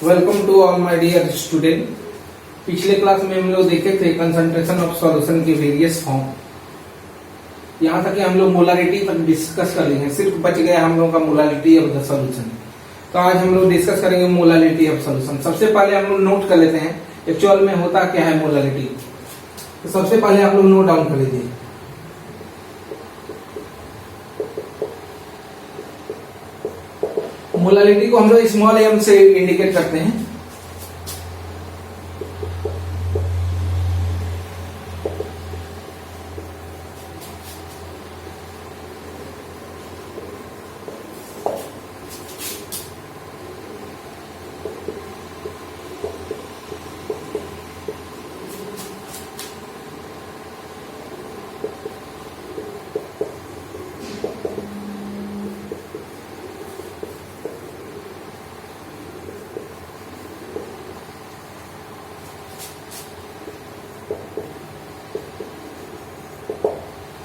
Welcome to all my dear student. पिछले class में हम लोग देखे थे कंसंट्रेशन ऑफ सॉल्यूशन के वेरियस फॉर्म। यहाँ तक कि हम लोग मोलारिटी तक डिस्कस कर लिए, सिर्फ बच गया हम लोगों का मोलारिटी ऑफ द सॉल्यूशन। तो आज हम लोग डिस्कस करेंगे मोलारिटी ऑफ सॉल्यूशन। सबसे पहले हम लोग नोट कर लेते हैं एक्चुअल में होता क्या है मोलारिटी। तो सबसे पहले आप लोग नोट डाउन कर लीजिए। मोलारिटी को हम लोग स्मॉल एम से इंडिकेट करते हैं।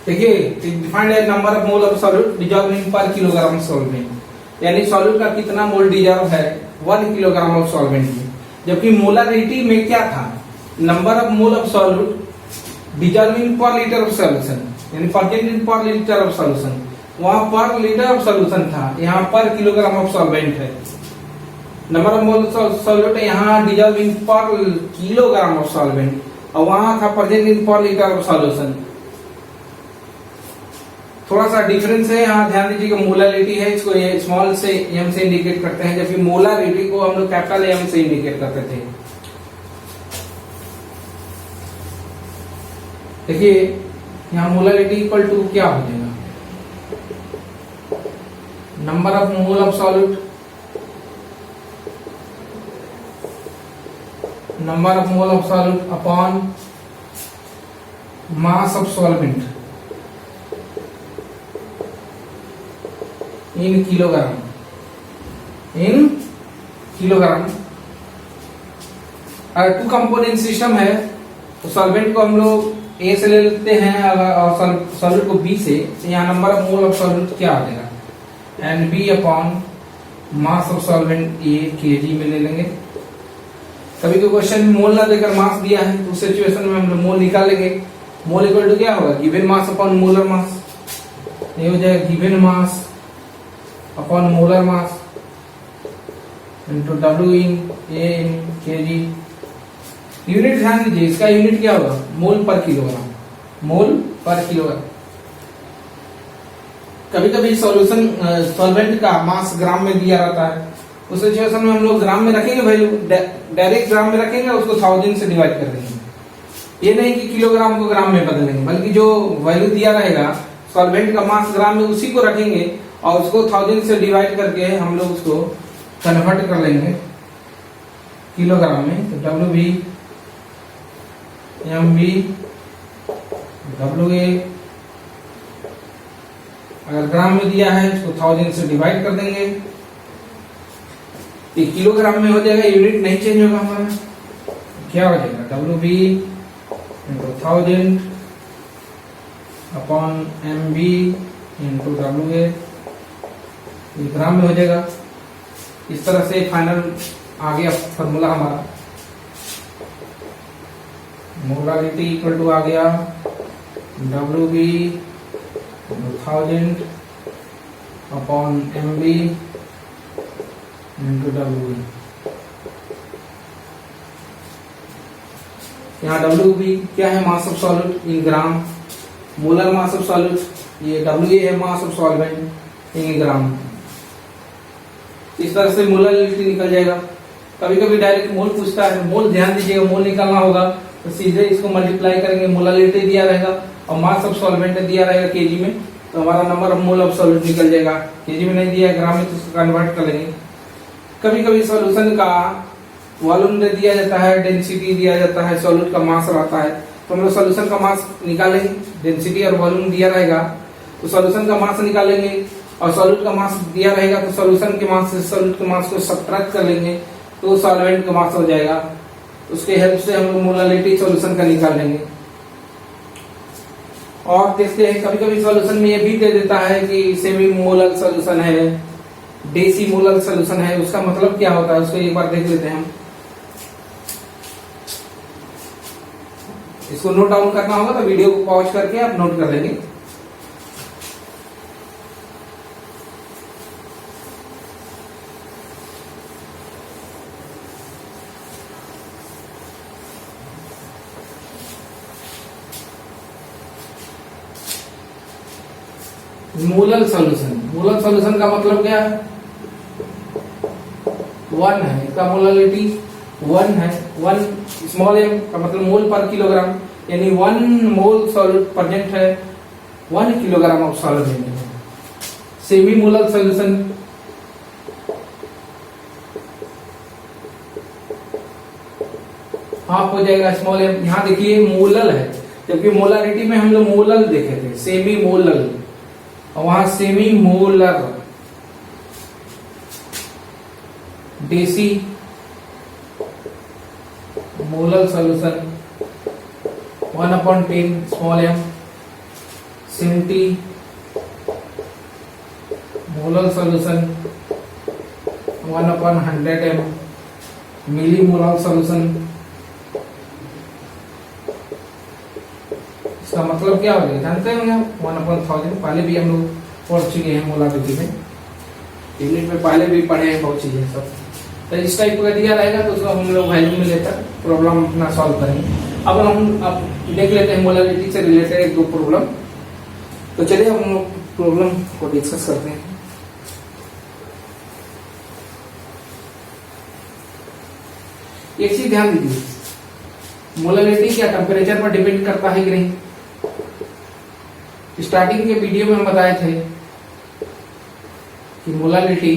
देखिए, डिफाइंड है number of mole of solute dissolve in पर किलोग्राम सॉल्वेंट, यानी सॉल्यूट का कितना मोल डिजॉल्व है 1 किलोग्राम ऑफ सॉल्वेंट में। जबकि मोलारिटी में क्या था, number of mole of solute dissolve in पर लीटर ऑफ सॉल्यूशन, यानी परसेंटेज पर लीटर ऑफ सॉल्यूशन। वहां पर लीटर ऑफ सॉल्यूशन था, यहाँ पर किलोग्राम ऑफ सॉल्वेंट है। Number of mole of solute यहाँ डिजॉल्व इन पर किलोग्राम ऑफ सॉल्वेंट, और वहां था परसेंटेज पर लीटर ऑफ सॉल्यूशन। थोड़ा सा डिफरेंस है यहाँ, ध्यान दीजिएगा। मोलारिटी है, इसको स्मॉल से एम से इंडिकेट करते हैं, जबकि मोलारिटी को हम लोग कैपिटल एम से इंडिकेट करते थे। देखिए यहाँ मोलारिटी इक्वल टू क्या हो जाएगा, number of mole of solute, number of mole of solute upon mass of solvent in kilogram, in kilogram. अगर टू कंपोनेंट सिस्टम है तो सॉल्वेंट को हम लोग ए से ले लेते हैं और सॉल्यूट को बी से, तो यहाँ number of mole of solute क्या आ जाएगा, n B upon mass of solvent A kg में ले लेंगे। कभी कोई क्वेश्चन में मोल ना देकर मास दिया है तो उस सिचुएशन में हम लोग मोल निकालेंगे। मोल इक्वल टू क्या होगा, given mass upon molar mass. ये हो जाएगा given mass upon molar mass into W in A in kg. Unit ध्यान दीजिए, इसका यूनिट क्या होगा, मोल पर किलोग्राम, मोल पर किलोग्राम। कभी कभी सॉल्यूशन सॉल्वेंट का मास ग्राम में दिया रहता है, उस सिचुएशन में हम लोग ग्राम में रखेंगे, वैल्यू डायरेक्ट ग्राम में रखेंगे, उसको 1000 से डिवाइड कर देंगे। ये नहीं कि किलोग्राम को ग्राम में बदलेंगे, बल्कि जो वैल्यू दिया रहेगा सॉल्वेंट का मास ग्राम में उसी को रखेंगे और उसको 1000 से डिवाइड करके हम लोग उसको कन्वर्ट कर लेंगे किलोग्राम में। तो W B M B W A, अगर ग्राम में दिया है इसको 1000 से डिवाइड कर देंगे, ये किलोग्राम में हो जाएगा, यूनिट नहीं चेंज होगा हमारा। क्या हो जाएगा, W B into 1000 upon M B into W A, gram में हो जाएगा। इस तरह से फाइनल आ गया फॉर्मूला हमारा। मोलारिटी इक्वल टू आ गया W B 1000 upon M B into W B. यहाँ डब्ल्यू बी क्या है, mass of solute in gram, molar mass of solute. ये डब्ल्यू ए है मास ऑफ सॉल्वेंट इन ग्राम। इस तरह से मोलारिटी निकल जाएगा। कभी कभी डायरेक्ट मोल पूछता है, मोल ध्यान दीजिएगा, मोल निकालना होगा तो सीधे इसको मल्टीप्लाई करेंगे, मोलारिटी दिया रहेगा और मास ऑफ सॉल्वेंट दिया रहेगा केजी में, तो हमारा number of mole of solute निकल जाएगा। केजी में नहीं दिया है, ग्राम में, तो उसको कन्वर्ट कर लेंगे। कभी कभी सॉल्यूशन का वॉल्यूम दिया जाता है, डेंसिटी दिया जाता है, सॉल्यूट का मास रहता है, तो हम लोग सॉल्यूशन का मास निकालेंगे। डेंसिटी और वॉल्यूम दिया रहेगा तो सॉल्यूशन का मास निकालेंगे, और सॉल्यूट का मास दिया रहेगा तो सॉल्यूशन के मास से सॉल्यूट के मास को सब्ट्रैक्ट कर लेंगे तो सॉल्वेंट का मास हो जाएगा। उसके हेल्प से हम लोग मोलारिटी सॉल्यूशन का निकाल लेंगे। और देखते हैं कभी कभी सॉल्यूशन में ये भी दे देता है कि सेमी मोलर सॉल्यूशन है डेसीमोलर सोल्यूशन है, उसका मतलब क्या होता है उसको एक बार देख लेते हैं हम। इसको नोट डाउन करना होगा तो वीडियो को पॉज करके आप नोट कर लेंगे। मोलर सॉल्यूशन का मतलब क्या है? 1 है, इसका मोलरिटी 1 है। 1 स्मॉल m का मतलब मोल पर किलोग्राम, यानी 1 मोल सॉल्यूट प्रेजेंट है 1 किलोग्राम ऑफ सॉल्वेंट में। सेमी मोलर सॉल्यूशन हाफ हो जाएगा स्मॉल m। यहां देखिए मोलल है, जबकि मोलरिटी में हम लोग मोलल देखे थे, सेमी मोलल, वहां semi molar. Deci molar solution 1/10 small m। Centi molar solution 1/100 m। Milli molar solution, इसका मतलब क्या हो गया जानते हैं आप? 1/1000। पहले भी हम लोग पढ़ चुके हैं मोलारिटी में, यूनिट में पहले भी पढ़े हैं बहुत चीजें सब। तो इस टाइप का दिया रहेगा तो उसको हम लोग वैल्यू में लेकर प्रॉब्लम अपना सॉल्व करेंगे। अब हम देख लेते हैं मोलारिटी से रिलेटेड एक दो प्रॉब्लम। तो चलिए हम लोग प्रॉब्लम को डिस्कस करते हैं। एक चीज ध्यान दीजिए, मोलारिटी क्या टेम्परेचर पर डिपेंड करता है कि नहीं? स्टार्टिंग के वीडियो में हम बताए थे कि मोलारिटी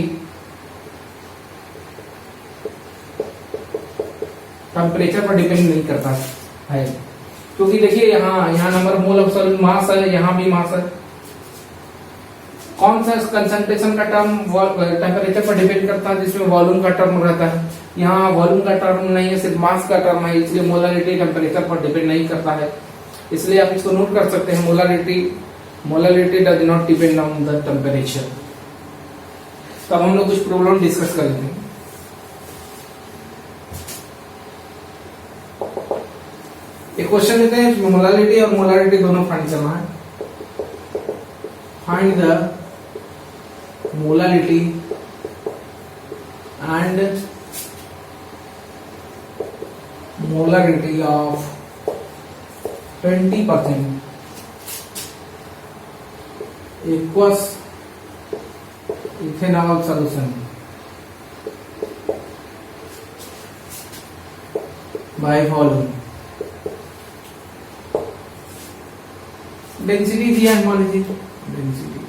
टेम्परेचर पर डिपेंड नहीं करता है, क्योंकि देखिए यहाँ number mole of solute mass है, यहाँ भी मास है। कौन सा कंसंट्रेशन का टर्म टेम्परेचर पर डिपेंड करता है? जिसमें वॉल्यूम का टर्म रहता है। यहाँ वॉल्यूम का टर्म नहीं है, सिर्फ मास का टर्म है, इसलिए मोलारिटी टेम्परेचर पर डिपेंड नहीं करता है। इसलिए आप इसको नोट कर सकते हैं, molarity does not depend on the temperature. तो अब हम लोग कुछ प्रॉब्लम डिस्कस कर लेते हैं। एक क्वेश्चन लेते हैं, मोलारिटी और मोलारिटी दोनों फाइंड करना है। Find the molarity and molarity of 20% aqueous ethanol solution by volume। Density दिया है, मान लीजिए डेंसिटी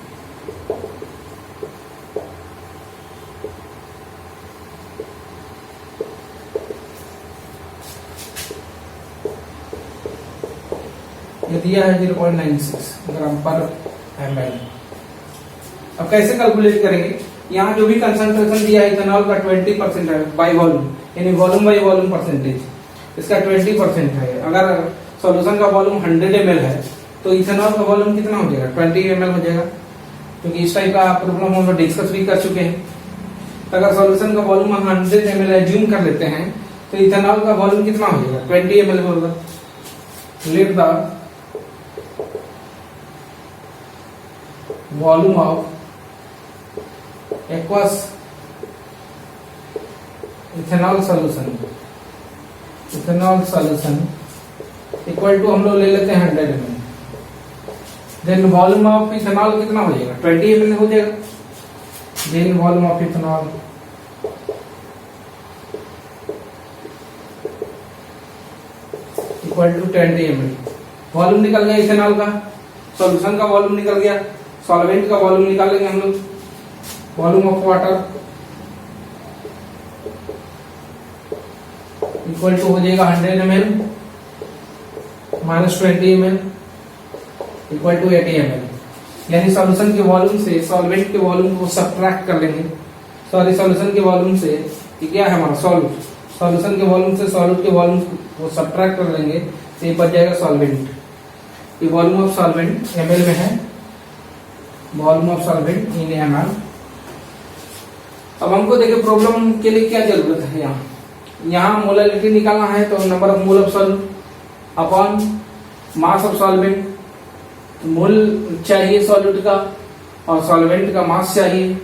ये दिया है 0.96 ग्राम पर ml। अब कैसे कैलकुलेट करेंगे? यहाँ जो भी कंसंट्रेशन दिया है इथेनॉल का 20% है बाय वॉल्यूम, यानी वॉल्यूम बाय वॉल्यूम परसेंटेज इसका 20% है। अगर सॉल्यूशन का वॉल्यूम 100 ml है तो इथेनॉल का वॉल्यूम कितना हो जाएगा? 20 ml हो जाएगा, क्योंकि इस टाइप का प्रॉब्लम हम लोग डिस्कस भी कर चुके हैं। तो अगर सॉल्यूशन का वॉल्यूम 100 ml एज्यूम कर लेते हैं तो इथेनॉल का वॉल्यूम कितना हो जाएगा? 20 ml होगा। Let the volume of aqueous ethanol solution equal to हम लोग ले लेते हैं 100 ml। Then volume of ethanol कितना हो जाएगा? 20 ml हो जाएगा। Then volume of ethanol equal to 20 ml। Volume निकल गया इथेनॉल का, सॉल्यूशन का वॉल्यूम निकल गया, सॉल्वेंट का वॉल्यूम निकालेंगे हम लोग। Volume of water equal to हो जाएगा 100 ml minus 20 ml equal to 80 ml। यानी सॉल्यूशन के वॉल्यूम से सॉल्वेंट के वॉल्यूम को सब्ट्रैक्ट कर लेंगे। सॉरी, सॉल्यूशन के वॉल्यूम से क्या है हमारा सॉल्यूट, सॉल्यूशन के वॉल्यूम से सॉल्यूट के वॉल्यूम को सब्ट्रैक्ट कर लेंगे तो ये बच जाएगा सॉल्वेंट। ये वॉल्यूम ऑफ सॉल्वेंट ml में है, volume of solvent in ml अब हमको देखिए प्रॉब्लम के लिए क्या जरूरत है, यहाँ मोलालिटी निकालना है तो number of mole of solute upon mass of solvent, mole चाहिए सॉल्यूट का और सॉल्वेंट का मास चाहिए।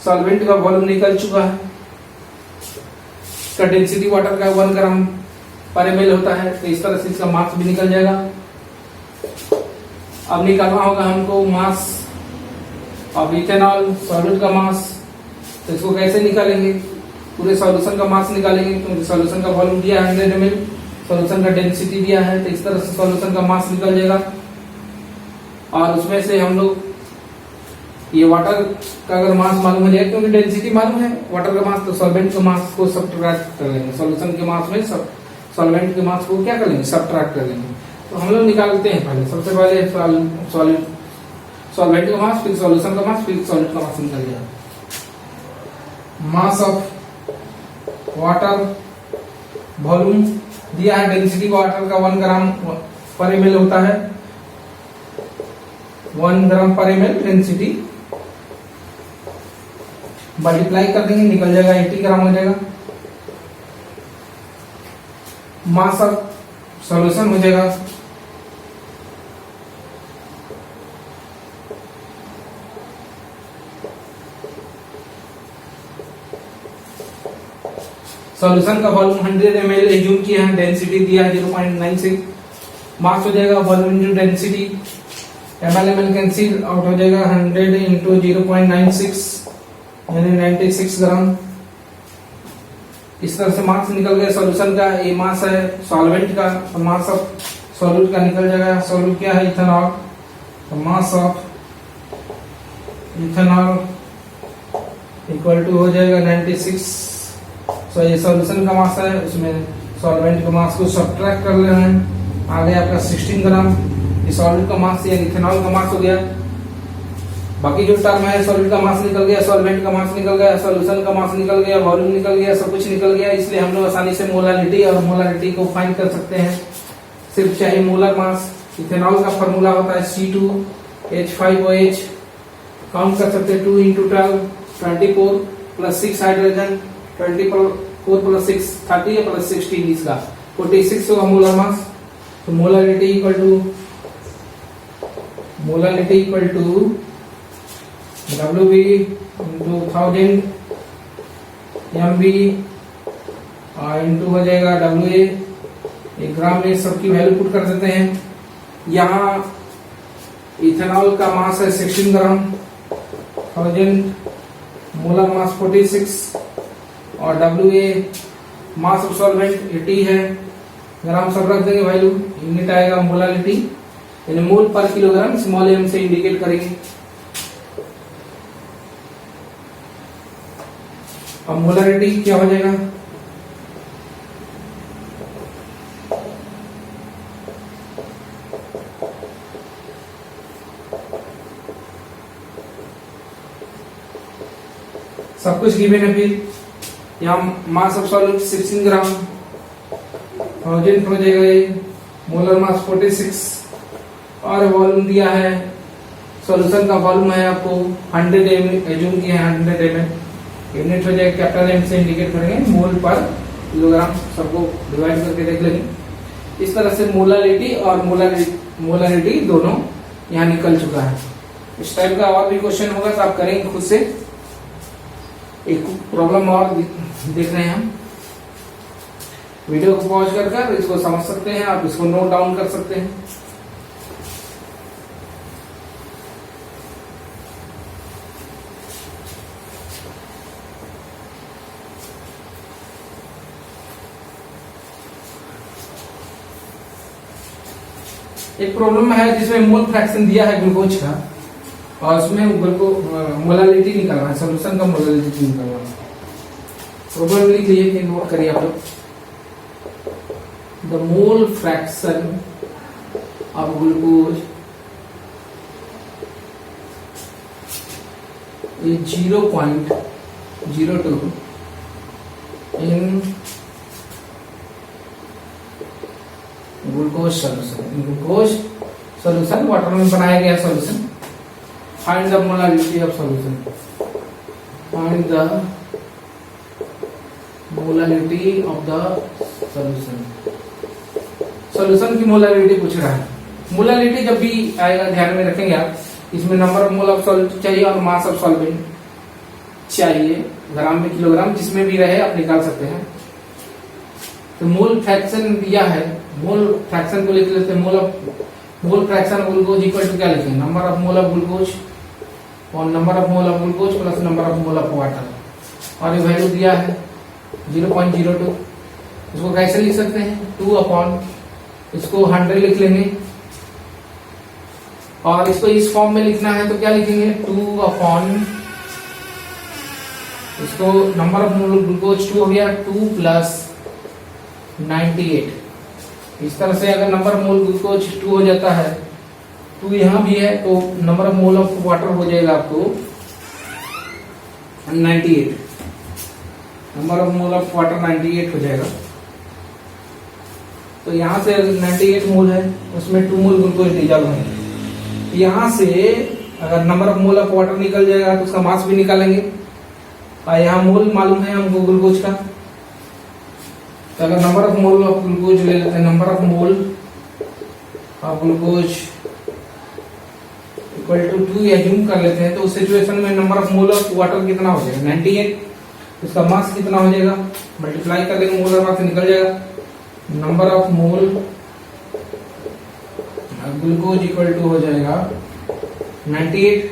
सॉल्वेंट का वॉल्यूम निकल चुका है, इसका डेंसिटी वाटर का 1 ग्राम पर ml होता है, तो इस तरह से इसका मास भी निकल जाएगा। अब निकालना होगा हमको मास ऑफ इथेनॉल, सॉल्यूट का मास। तो इसको कैसे निकालेंगे, पूरे सॉल्यूशन का मास निकालेंगे, क्योंकि सॉल्यूशन का वॉल्यूम दिया है 100 ml, सॉल्यूशन का डेंसिटी दिया है, तो इस तरह से सॉल्यूशन का मास निकल जाएगा। और उसमें से हम लोग ये वाटर का अगर मास मालूम हो जाए, क्योंकि डेंसिटी मालूम है वाटर का मास, तो सॉल्वेंट के मास को सब्ट्रैक्ट कर लेंगे, सॉल्यूशन के मास में सॉल्वेंट के मास को क्या कर लेंगे, सब्ट्रैक्ट कर लेंगे। तो हम लोग निकालते हैं पहले, सबसे पहले सॉल्वेंट का मास, फिर सॉल्यूशन का मास, फिर सॉल्यूट का मास निकल जाएगा। मास ऑफ वाटर, वॉल्यूम दिया है, डेंसिटी वाटर का 1 ग्राम पर ml होता है, 1 ग्राम पर ml डेंसिटी, मल्टीप्लाई कर देंगे, निकल जाएगा 80 ग्राम हो जाएगा। मास ऑफ सॉल्यूशन हो जाएगा सॉल्यूशन का वॉल्यूम 100 ml एज्यूम किया है, डेंसिटी दिया है 0.96, मास हो जाएगा volume into density, ml cancel out हो जाएगा, 100 इंटू 0.96 यानी 96 ग्राम। इस तरह से मास निकल गया सॉल्यूशन का। ये मास है सॉल्वेंट का, तो मास ऑफ सॉल्यूट का निकल जाएगा। सॉल्यूट क्या है, इथेनॉल, तो mass of ethanol equal to हो जाएगा 96। तो ये सॉल्यूशन का मास है, उसमें सॉल्वेंट का मास को सब्ट्रैक्ट कर लेना है, आ गया आपका 16 ग्राम। ये सॉल्यूट का मास या इथेनॉल का मास हो गया। बाकी जो टर्म है, सॉल्यूट का मास निकल गया, सॉल्वेंट का मास निकल गया, सॉल्यूशन का मास निकल गया, वॉल्यूम निकल गया, सब कुछ निकल गया। इसलिए हम लोग आसानी से मोलालिटी और मोलारिटी को फाइंड कर सकते हैं। सिर्फ चाहिए मोलर मास। इथेनॉल का फॉर्मूला होता है C2H5OH, काउंट कर सकते हैं 2 into 12 24 plus 6 hydrogen, 24 plus 6 30 plus 16 इसका 46 होगा मोलर मास। तो molarity equal to WB into 1000 MB into हो जाएगा WA, एक ग्राम में सबकी वैल्यू पुट कर देते हैं। यहाँ इथेनॉल का मास है 16 ग्राम, 1000 मोलर मास 46 और WA मास ऑफ सॉल्वेंट 80 है, ग्राम सब रख देंगे वैल्यू। यूनिट आएगा मोलालिटी, यानी मोल पर किलोग्राम, स्मॉल m से इंडिकेट करेंगे। अब मोलारिटी क्या हो जाएगा, सब कुछ गिवन है। फिर यहाँ मास ऑफ सॉल्यूट 16 ग्राम, 1000 हो जाएगा ये, मोलर मास 46 और वॉल्यूम दिया है, सॉल्यूशन का वॉल्यूम है आपको 100 ml एज्यूम किया है, 100 ml। यूनिट हो जाएगा कैपिटल M से इंडिकेट करेंगे, मोल पर किलोग्राम, सबको डिवाइड करके देख लेंगे। इस तरह से मोलालिटी और मोलारिटी दोनों यहाँ निकल चुका है। इस टाइप का और भी क्वेश्चन होगा तो आप करेंगे खुद से। एक प्रॉब्लम और देख रहे हैं हम, वीडियो को पॉज कर इसको समझ सकते हैं, आप इसको नोट डाउन कर सकते हैं। एक प्रॉब्लम है जिसमें मोल फ्रैक्शन दिया है ग्लूकोज का और उसमें मोलालिटी निकालना है, सॉल्यूशन का मोलालिटी निकालना है। प्रॉब्लम लिख लीजिए कि नोट करिए आप लोग। The mole fraction of glucose is 0.02 in glucose solution. Glucose solution water में बनाया गया solution. Find the molarity of solution, find the molarity of the solution, solution की मोलारिटी पूछ रहा है। मोलारिटी जब भी आएगा ध्यान में रखेंगे आप, इसमें number of mole of solute चाहिए और मास ऑफ सॉल्वेंट चाहिए, ग्राम में किलोग्राम जिसमें भी रहे आप निकाल सकते हैं। तो मोल फ्रैक्शन दिया है, मोल फ्रैक्शन को लिख लेते हैं। Mole fraction glucose equal to क्या लिखेंगे, number of mole of glucose और number of mole of glucose plus number of mole of water, और ये वैल्यू दिया है 0.02। इसको कैसे लिख सकते हैं, 2 अपॉन, इसको 100 लिख लेंगे, और इसको इस फॉर्म में लिखना है तो क्या लिखेंगे, 2 अपॉन, इसको नंबर ऑफ मोल ग्लूकोज 2 हो गया, 2 प्लस 98। इस तरह से अगर नंबर ऑफ मोल ग्लूकोज 2 हो जाता है, 2 यहां भी है, तो number of mole of water हो जाएगा आपको 98, number of mole of water 98 हो जाएगा। तो यहां से 98 मोल है, उसमें 2 मोल ग्लूकोज डिजॉल्व है। यहां से अगर number of mole of water निकल जाएगा तो उसका मास भी निकालेंगे, और यहाँ मोल मालूम है हमको ग्लूकोज का, तो अगर number of mole of glucose ले लेते हैं, number of mole of glucose equal to 2 assume कर लेते हैं, तो उस सिचुएशन में number of mole of water कितना हो जाएगा, 98, उसका मास कितना हो जाएगा, मल्टीप्लाई कर देंगे, मोल मास निकल जाएगा, number of mole glucose equal to हो जाएगा 98,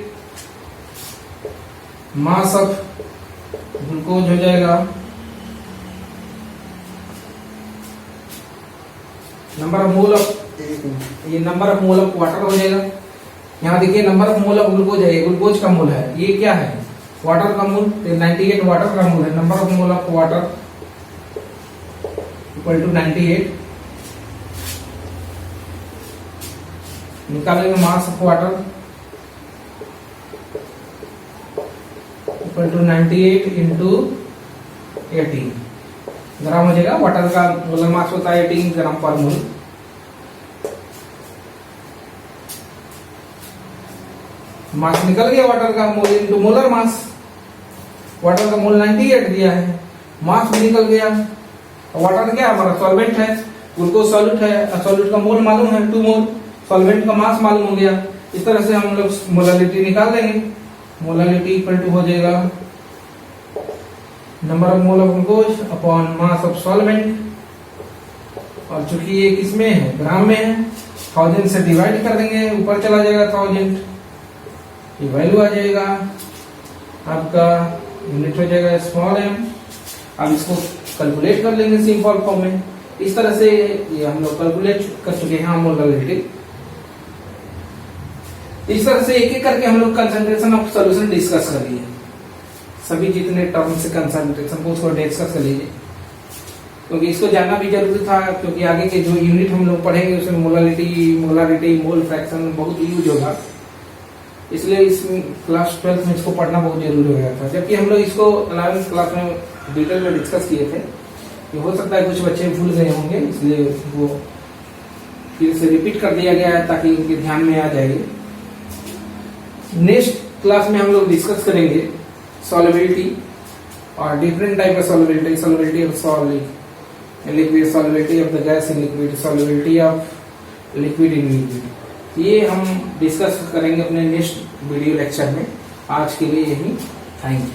मास ऑफ ग्लूकोज हो जाएगा, नंबर ऑफ मोल ऑफ, ये number of mole of water हो जाएगा। यहाँ देखिए number of mole of glucose है, ये ग्लूकोज का मोल है, ये क्या है, वाटर का मोल, तो 98 वाटर का मोल है, number of mole of water equal to 98, निकालेंगे mass of water equal to 98 into 18 gram हो जाएगा। वाटर का मोलर मास होता है 18 ग्राम पर मोल। मास निकल गया वाटर का, mole into molar mass, water का मोल 98 दिया है, मास भी निकल गया। वाटर क्या हमारा सॉल्वेंट है, ग्लूकोज सॉल्यूट है, सॉल्यूट का मोल मालूम है 2 मोल, सॉल्वेंट का मास मालूम हो गया। इस तरह से हम लोग मोलालिटी निकाल देंगे। मोलालिटी इक्वल टू हो जाएगा number of mole of glucose upon mass of solvent, और चूंकि ये किसमें है, ग्राम में है, 1000 से डिवाइड कर देंगे, ऊपर चला जाएगा 1000, ये वैल्यू आ जाएगा आपका, यूनिट हो जाएगा स्मॉल m। अब इसको कैलकुलेट कर लेंगे सिंपल फॉर्म में। इस तरह से ये हम लोग कैलकुलेट कर चुके हैं मोलालिटी। इस तरह से एक एक करके हम लोग कंसंट्रेशन ऑफ सॉल्यूशन डिस्कस कर लिए, सभी जितने टर्म से कंसंट्रेशन को उसको डिस्कस कर लीजिए, क्योंकि इसको जानना भी जरूरी था, क्योंकि आगे के जो यूनिट हम लोग पढ़ेंगे उसमें मोलारिटी मोल फ्रैक्शन बहुत यूज होगा, इसलिए इस क्लास 12 में इसको पढ़ना बहुत जरूरी हो गया था। जबकि हम लोग इसको 11th क्लास में डिटेल में डिस्कस किए थे, कि हो सकता है कुछ बच्चे भूल गए होंगे, इसलिए वो फिर से रिपीट कर दिया गया है ताकि उनके ध्यान में आ जाएगी। नेक्स्ट क्लास में हम लोग डिस्कस करेंगे सॉल्युबिलिटी और different type of solubility, solubility of solid, liquid solubility of the gas in liquid, solubility of liquid in liquid, ये हम डिस्कस करेंगे अपने नेक्स्ट वीडियो लेक्चर में। आज के लिए यही, थैंक यू।